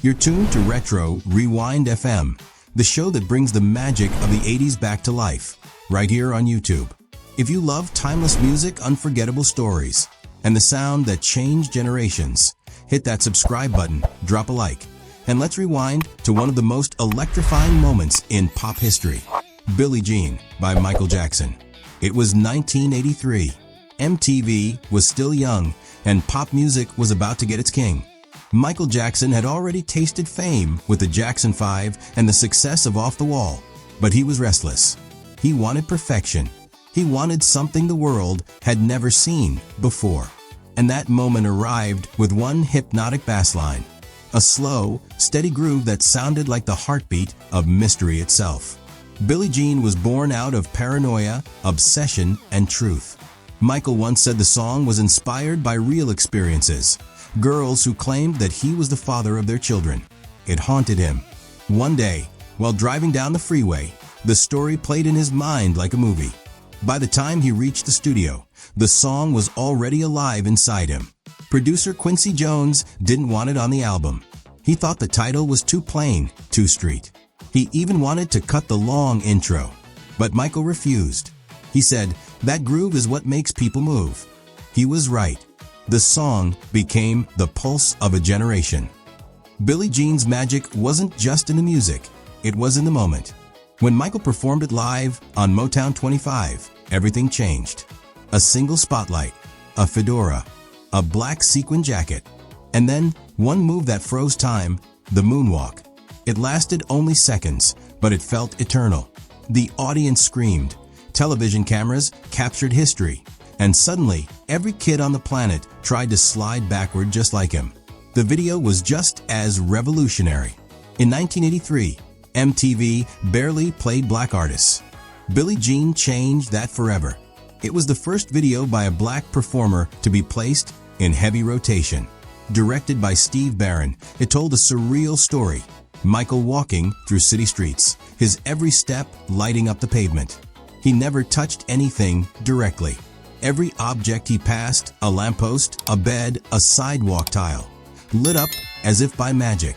You're tuned to Retro Rewind FM, the show that brings the magic of the 80s back to life, right here on YouTube. If you love timeless music, unforgettable stories, and the sound that changed generations, hit that subscribe button, drop a like, and let's rewind to one of the most electrifying moments in pop history, Billie Jean by Michael Jackson. It was 1983. MTV was still young, and pop music was about to get its king. Michael Jackson had already tasted fame with the Jackson 5 and the success of Off the Wall, but he was restless. He wanted perfection. He wanted something the world had never seen before. And that moment arrived with one hypnotic bassline, a slow, steady groove that sounded like the heartbeat of mystery itself. Billie Jean was born out of paranoia, obsession, and truth. Michael once said the song was inspired by real experiences, girls who claimed that he was the father of their children. It haunted him. One day, while driving down the freeway, the story played in his mind like a movie. By the time he reached the studio, the song was already alive inside him. Producer Quincy Jones didn't want it on the album. He thought the title was too plain, too street. He even wanted to cut the long intro. But Michael refused. He said, "That groove is what makes people move." He was right. The song became the pulse of a generation. Billie Jean's magic wasn't just in the music, it was in the moment. When Michael performed it live on Motown 25, everything changed. A single spotlight, a fedora, a black sequin jacket, and then one move that froze time, the moonwalk. It lasted only seconds, but it felt eternal. The audience screamed. Television cameras captured history, and suddenly, every kid on the planet tried to slide backward just like him. The video was just as revolutionary. In 1983, MTV barely played black artists. Billie Jean changed that forever. It was the first video by a black performer to be placed in heavy rotation. Directed by Steve Barron, it told a surreal story. Michael walking through city streets, his every step lighting up the pavement. He never touched anything directly. Every object he passed, a lamppost, a bed, a sidewalk tile, lit up as if by magic.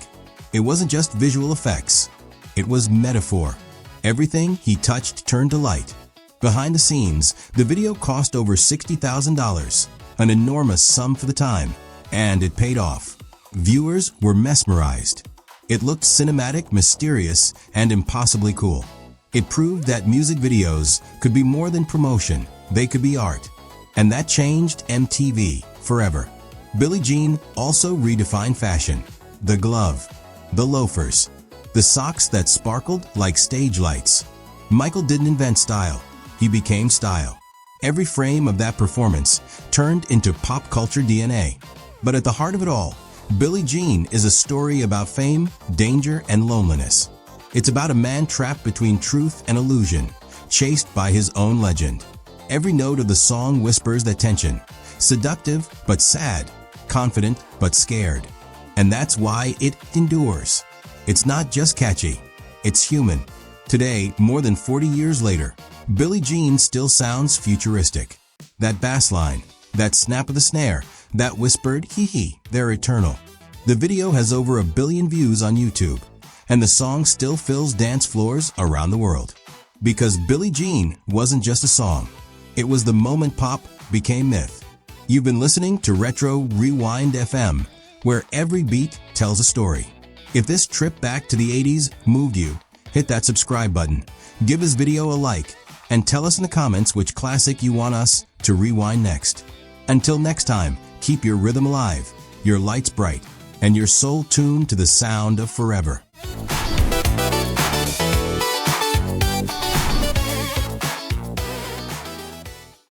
It wasn't just visual effects. It was metaphor. Everything he touched turned to light. Behind the scenes, the video cost over $60,000, an enormous sum for the time, and it paid off. Viewers were mesmerized. It looked cinematic, mysterious, and impossibly cool. It proved that music videos could be more than promotion, they could be art. And that changed MTV forever. Billie Jean also redefined fashion. The glove, the loafers, the socks that sparkled like stage lights. Michael didn't invent style, he became style. Every frame of that performance turned into pop culture DNA. But at the heart of it all, Billie Jean is a story about fame, danger, and loneliness. It's about a man trapped between truth and illusion, chased by his own legend. Every note of the song whispers that tension, seductive but sad, confident but scared. And that's why it endures. It's not just catchy, it's human. Today, more than 40 years later, Billie Jean still sounds futuristic. That bass line, that snap of the snare, that whispered hee-hee, they're eternal. The video has over 1 billion views on YouTube, and the song still fills dance floors around the world. Because Billie Jean wasn't just a song, it was the moment pop became myth. You've been listening to Retro Rewind FM, where every beat tells a story. If this trip back to the 80s moved you, hit that subscribe button, give this video a like, and tell us in the comments which classic you want us to rewind next. Until next time, keep your rhythm alive, your lights bright, and your soul tuned to the sound of forever.